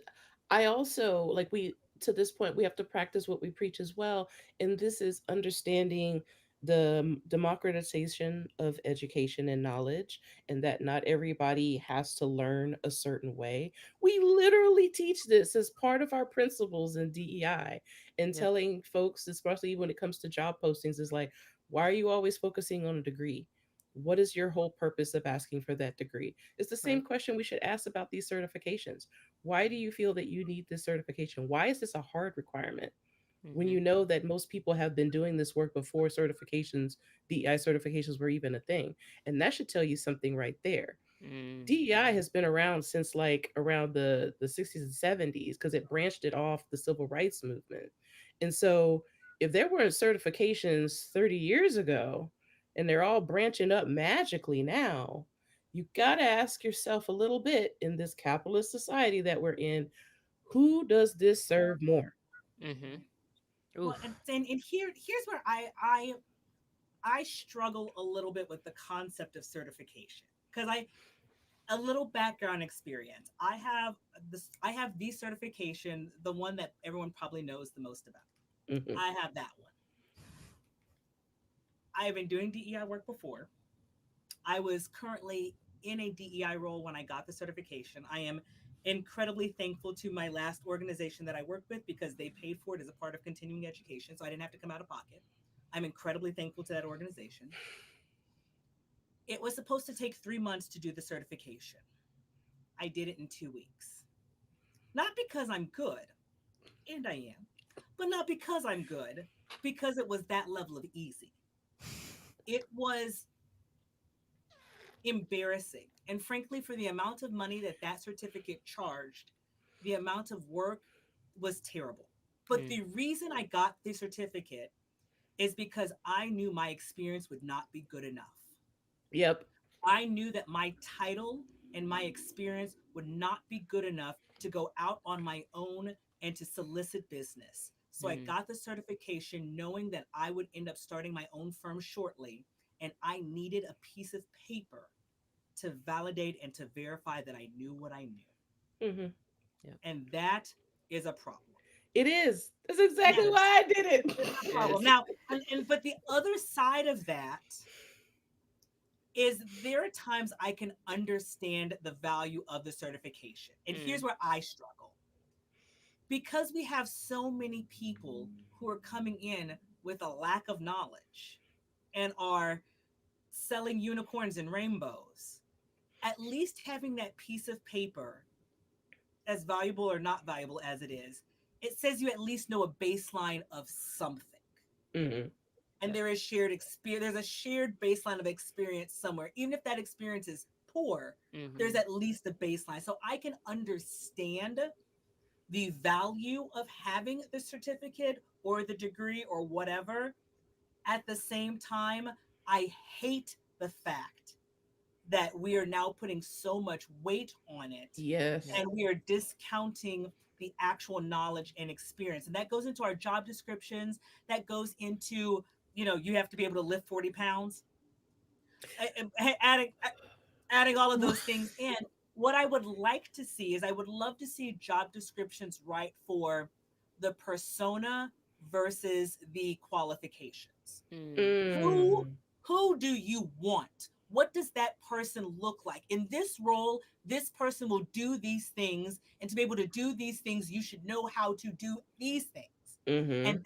I also like we to this point we have to practice what we preach as well, and this is understanding the democratization of education and knowledge, and that not everybody has to learn a certain way. We literally teach this as part of our principles in DEI, and Yep. telling folks, especially when it comes to job postings, is like, why are you always focusing on a degree? What is your whole purpose of asking for that degree? It's the same Right. question we should ask about these certifications. Why do you feel that you need this certification? Why is this a hard requirement? When Mm-hmm. you know that most people have been doing this work before certifications, DEI certifications were even a thing. And that should tell you something right there. Mm. DEI has been around since like around the 60s and 70s because it branched it off the civil rights movement. And so if there weren't certifications 30 years ago and they're all branching up magically now, you got to ask yourself a little bit in this capitalist society that we're in, who does this serve more? Mm-hmm. Well, Oof. and here's where I struggle a little bit with the concept of certification because I a little background experience. I have the certification, the one that everyone probably knows the most about. Hmm. I have that one. I have been doing DEI work before. I was currently in a DEI role when I got the certification. I am Incredibly thankful to my last organization that I worked with because they paid for it as a part of continuing education. So I didn't have to come out of pocket. I'm incredibly thankful to that organization. It was supposed to take 3 months to do the certification. I did it in 2 weeks. Not because I'm good, and I am, but not because I'm good, because it was that level of easy. It was embarrassing. And frankly, for the amount of money that that certificate charged, the amount of work was terrible. But Mm, the reason I got the certificate is because I knew my experience would not be good enough. Yep. I knew that my title and my experience would not be good enough to go out on my own and to solicit business. So I mm, got the certification knowing that I would end up starting my own firm shortly. And I needed a piece of paper to validate and to verify that I knew what I knew. Hmm. yeah. And that is a problem. It is. That's Now, exactly Yes. why I did it's it. a problem. Yes. Now, but the other side of that is there are times I can understand the value of the certification. And here's Mm, where I struggle. Because we have so many people who are coming in with a lack of knowledge and are selling unicorns and rainbows, at least having that piece of paper, as valuable or not valuable as it is, it says you at least know a baseline of something. Hmm. And yeah. there is shared experience, there's a shared baseline of experience somewhere. Even if that experience is poor, there's Hmm. at least a baseline. So I can understand the value of having the certificate or the degree or whatever. At the same time, I hate the fact that we are now putting so much weight on it Yeah. Yes. and we are discounting the actual knowledge and experience. And that goes into our job descriptions. That goes into, you have to be able to lift 40 pounds. Adding all of those things in. What I would like to see is I would love to see job descriptions right for the persona versus the qualifications. Mm, who Mm. who do you want? What does that person look like in this role? This person will do these things, and to be able to do these things you should know how to do these things. And Hmm.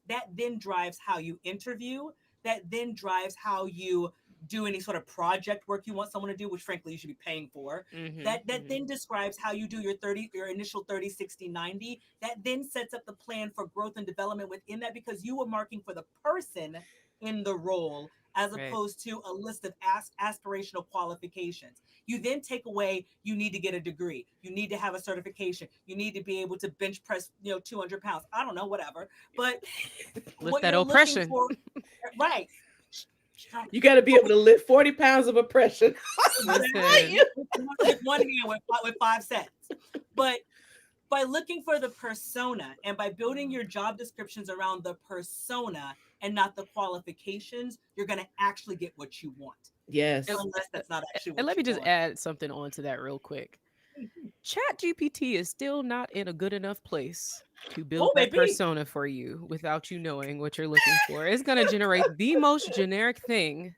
that then drives how you interview. That then drives how you do any sort of project work you want someone to do, which frankly you should be paying for. hmm. That Hmm. then describes how you do your initial 30, 60, 90. That then sets up the plan for growth and development within that, because you were marking for the person in the role as Right. opposed to a list of aspirational qualifications. You then take away, you need to get a degree, you need to have a certification, you need to be able to bench press 200 pounds, I don't know, whatever. But Lift what that you're looking oppression. for, right? You got to be But able to lift 40 pounds of oppression. exactly Listen. with one hand with 5 cents. But by looking for the persona and by building your job descriptions around the persona and not the qualifications, you're going to actually get what you want, And, Yes. unless that's not actually and what let me you just want. add something onto that real quick. Chat GPT is still not in a good enough place to build Oh, that baby. persona for you without you knowing what you're looking for. It's going to generate the most generic thing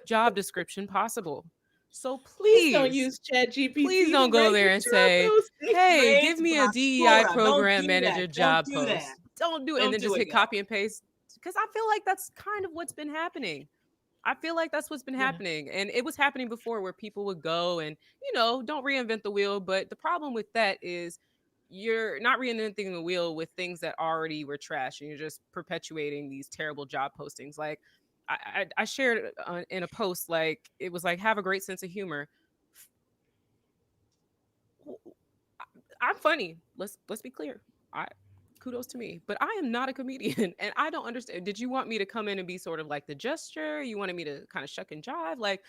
job description possible. So Please don't please, use Chat please GPT to don't go write there your and job say, posting. hey, Great give me a DEI basura. Don't program do manager that. Don't job do that. post. Don't do it. And Don't then do just it, hit y'all. copy and paste. Because I feel like that's kind of what's been happening. I feel like that's what's been Yeah. happening. And it was happening before where people would go and, don't reinvent the wheel. But the problem with that is you're not reinventing the wheel with things that already were trash and you're just perpetuating these terrible job postings. Like I shared in a post, like it was like, have a great sense of humor. I'm funny. Let's be clear. I kudos to me, but I am not a comedian, and I don't understand. Did you want me to come in and be sort of like the gesture? You wanted me to kind of shuck and jive? Like,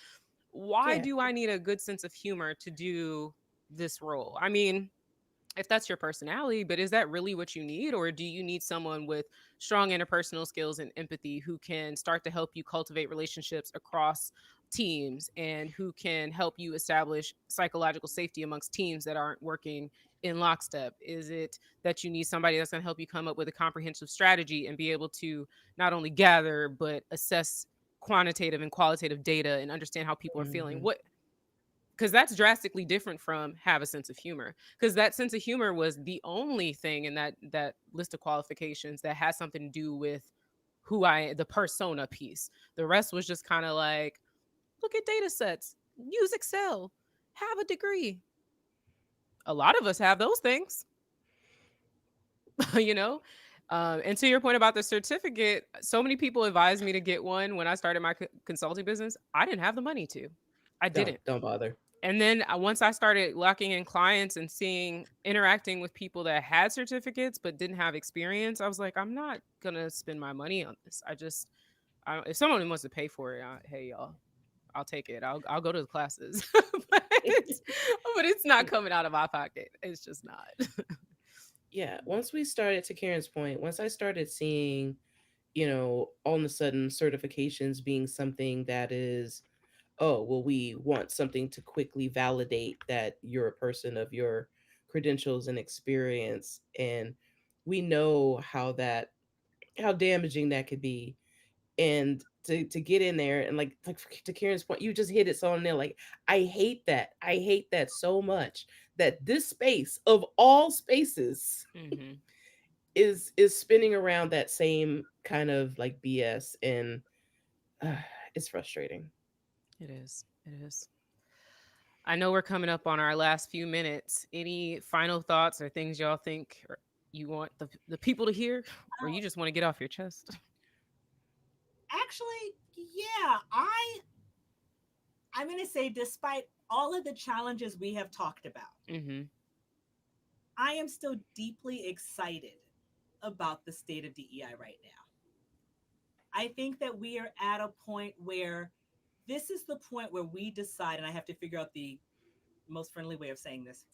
why Yeah. do I need a good sense of humor to do this role? I mean, if that's your personality, but is that really what you need? Or do you need someone with strong interpersonal skills and empathy who can start to help you cultivate relationships across teams and who can help you establish psychological safety amongst teams that aren't working in lockstep? Is it that you need somebody that's going to help you come up with a comprehensive strategy and be able to not only gather, but assess quantitative and qualitative data and understand how people are feeling? Hmm. What because that's drastically different from have a sense of humor, because that sense of humor was the only thing in that list of qualifications that has something to do with the persona piece. The rest was just kind of like, look at data sets, use Excel, have a degree. A lot of us have those things. you know and to your point about the certificate, so many people advised me to get one when I started my consulting business. I didn't have the money to. I didn't. Don't bother. And then once I started locking in clients and seeing interacting with people that had certificates but didn't have experience, I was like, I'm not gonna spend my money on this. If someone wants to pay for it, hey y'all, I'll take it. I'll go to the classes, but it's not coming out of my pocket. It's just not. Yeah, once we started, to Karen's point, once I started seeing, all of a sudden certifications being something that is, oh, well, we want something to quickly validate that you're a person of your credentials and experience. And we know how damaging that could be. And to get in there and like to Karen's point, you just hit it so on there. Like, I hate that. I hate that so much, that this space of all spaces hmm is spinning around that same kind of like BS, and uh, it's frustrating. It is. It is. I know we're coming up on our last few minutes. Any final thoughts or things y'all think or you want the people to hear, or you just want to get off your chest? Actually, yeah, I'm going to say, despite all of the challenges we have talked about, hmm I am still deeply excited about the state of DEI right now. I think that we are at a point where this is the point where we decide, and I have to figure out the most friendly way of saying this.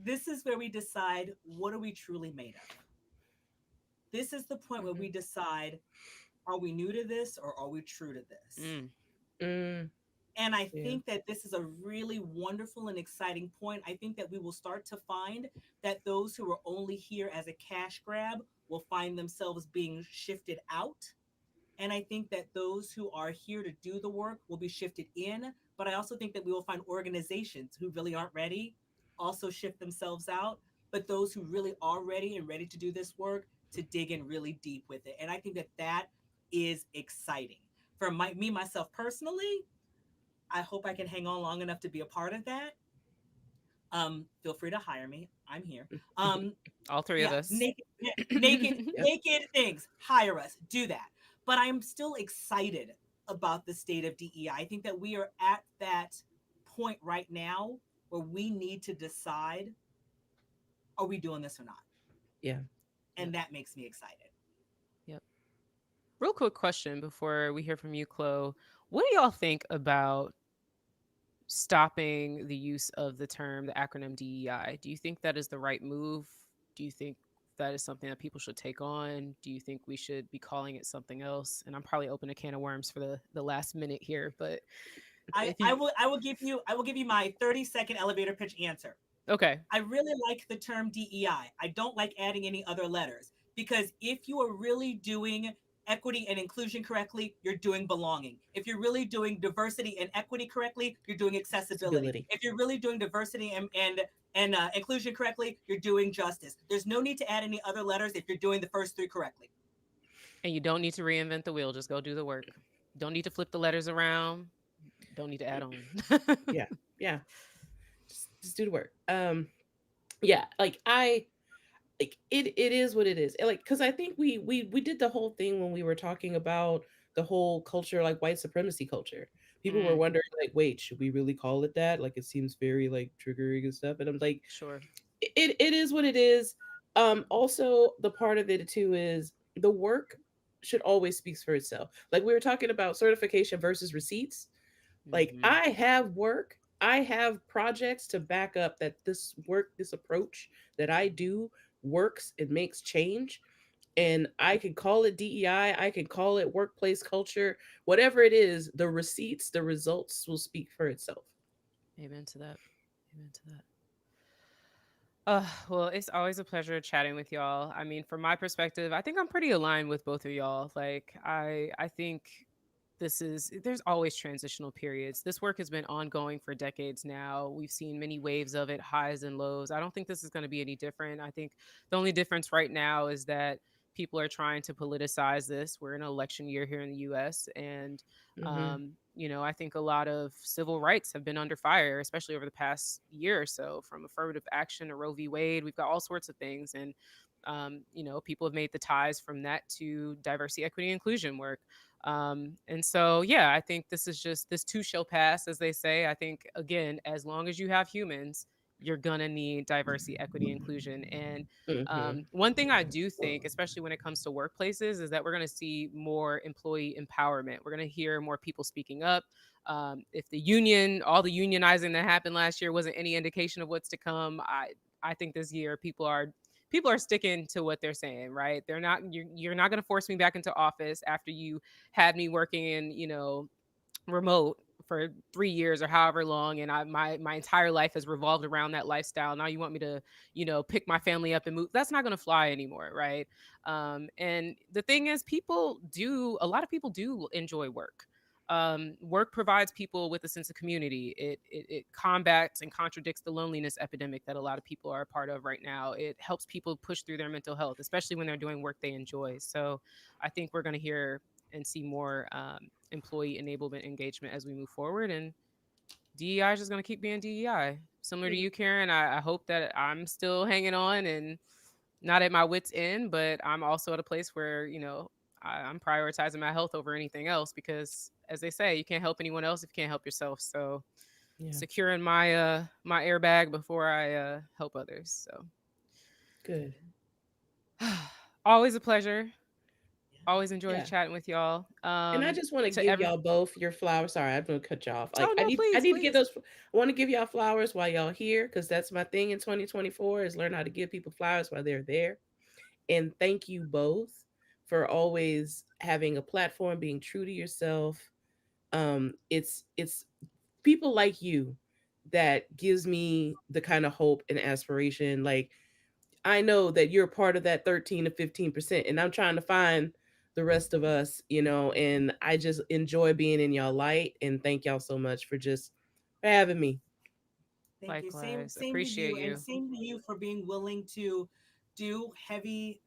This is where we decide, what are we truly made of? This is the point where we Mhm. decide, are we new to this or are we true to this? Mm, Mm, And I yeah. think that this is a really wonderful and exciting point. I think that we will start to find that those who are only here as a cash grab will find themselves being shifted out. And I think that those who are here to do the work will be shifted in. But I also think that we will find organizations who really aren't ready also shift themselves out. But those who really are ready and ready to do this work to dig in really deep with it. And I think that that is exciting. For me, myself personally, I hope I can hang on long enough to be a part of that. Feel free to hire me. I'm here. all three of Yeah, us. Yep. naked things. Hire us. Do that. But I'm still excited about the state of DEI. I think that we are at that point right now where we need to decide, are we doing this or not? Yeah. Yep. And that makes me excited. Yep. Real quick question before we hear from you, Chloe. What do y'all think about stopping the use of the term, the acronym DEI? Do you think that is the right move? Do you think that is something that people should take on? Do you think we should be calling it something else? And I'm probably open a can of worms for the last minute here, but I, if I you will I will give you my 30-second elevator pitch answer. okay, I really like the term DEI. I don't like adding any other letters, because if you are really doing equity and inclusion correctly, you're doing belonging. If you're really doing diversity and equity correctly, you're doing accessibility. Stability. If you're really doing diversity and inclusion correctly, you're doing justice. There's no need to add any other letters if you're doing the first three correctly. and you don't need to reinvent the wheel, just go do the work. Don't need to flip the letters around. Don't need to add on. Yeah. Yeah. Just do the work. Yeah, like it is what it is. And, like, because I think we did the whole thing when we were talking about the whole culture, like white supremacy culture. People were mm, wondering, like, wait, should we really call it that? Like, it seems very like triggering and stuff. And I'm like, sure. it is what it is. Also, the part of it too is the work should always speaks for itself. Like, we were talking about certification versus receipts. Like, hmm I have work, I have projects to back up that this work, this approach that I do works and makes change. And I can call it DEI, I can call it workplace culture, whatever it is, the receipts, the results will speak for itself. Amen to that. Amen to that. Well, it's always a pleasure chatting with y'all. I mean, from my perspective, I think I'm pretty aligned with both of y'all. Like, I think there's always transitional periods. This work has been ongoing for decades now. We've seen many waves of it, highs and lows. I don't think this is going to be any different. I think the only difference right now is that people are trying to politicize this. We're in an election year here in the US, and Hmm. I think a lot of civil rights have been under fire, especially over the past year or so, from affirmative action to Roe v. Wade. We've got all sorts of things, and people have made the ties from that to diversity, equity, inclusion work. And so, yeah, I think this too shall pass, as they say. I think, again, as long as you have humans, you're going to need diversity, equity, inclusion. And Hmm. one thing I do think, especially when it comes to workplaces, is that we're going to see more employee empowerment. We're going to hear more people speaking up. If all the unionizing that happened last year wasn't any indication of what's to come, I think this year people are sticking to what they're saying, right? They're not you're not going to force me back into office after you had me working in, remote for 3 years or however long, and my entire life has revolved around that lifestyle. Now you want me to, pick my family up and move? That's not going to fly anymore, right? And the thing is, a lot of people do enjoy work. Work provides people with a sense of community. It combats and contradicts the loneliness epidemic that a lot of people are a part of right now. It helps people push through their mental health, especially when they're doing work they enjoy. So I think we're going to hear and see more employee enablement engagement as we move forward. And DEI is just going to keep being DEI. Similar to you, Caren, I hope that I'm still hanging on and not at my wits' end, but I'm also at a place where, I'm prioritizing my health over anything else because, as they say, you can't help anyone else if you can't help yourself. So Yeah. securing my airbag before I help others. So Good. always a pleasure. Always Yeah. enjoy Yeah. chatting with y'all. And I just want to To give every y'all both your flowers. Sorry, I'm gonna cut you off. Oh Like I no, need I please, need to get please. those. I want to give y'all flowers while y'all here because that's my thing in 2024 is learn how to give people flowers while they're there. And thank you both for always having a platform, being true to yourself. It's people like you that gives me the kind of hope and aspiration. Like I know that you're part of that 13 to 15%, and I'm trying to find the rest of us, and I just enjoy being in y'all light. And thank y'all so much for just for having me. Thank you. Same Likewise, same to appreciate you, and you. same to you for being willing to do heavy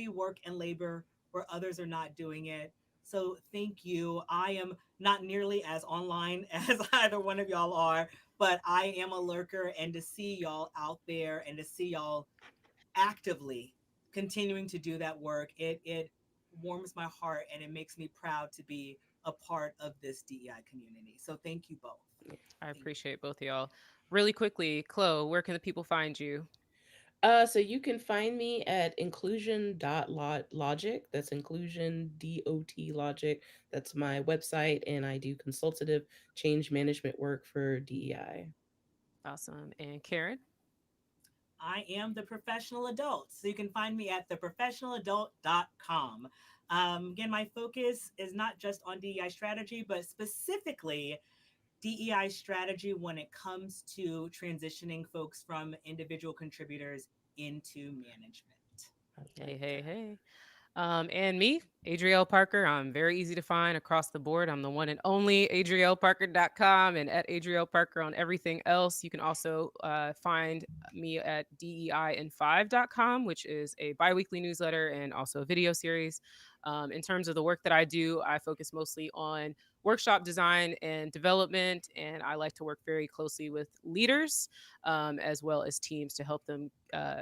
work and labor where others are not doing it. So thank you. I am not nearly as online as either one of y'all are, but I am a lurker, and to see y'all out there and to see y'all actively continuing to do that work, it warms my heart and it makes me proud to be a part of this DEI community. So thank you both. I Thank you. appreciate both of y'all. Really quickly, Chloe, where can the people find you? So you can find me at Inclusion.Logic. That's Inclusion.Logic. That's my website, and I do consultative change management work for DEI. Awesome. And Caren? I am the professional adult. So you can find me at theprofessionaladult.com. Again, my focus is not just on DEI strategy, but specifically DEI strategy when it comes to transitioning folks from individual contributors into management. I Hey, like hey, that. hey. And me, Adrielle Parker. I'm very easy to find across the board. I'm the one and only AdrielleParker.com and at Adrielle Parker on everything else. You can also find me at DEIN5.com, which is a biweekly newsletter and also a video series. In terms of the work that I do, I focus mostly on workshop design and development, and I like to work very closely with leaders as well as teams to help them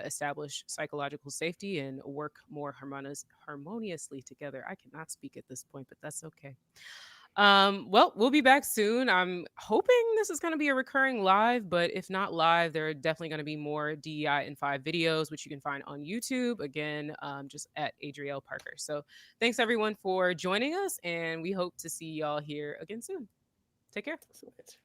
establish psychological safety and work more harmoniously together. I cannot speak at this point, but that's okay. Well, we'll be back soon. I'm hoping this is going to be a recurring live, but if not live, there are definitely going to be more DEI in 5 videos, which you can find on YouTube. Again, just at Adrielle Parker. So thanks everyone for joining us, and we hope to see y'all here again soon. Take care. Excellent.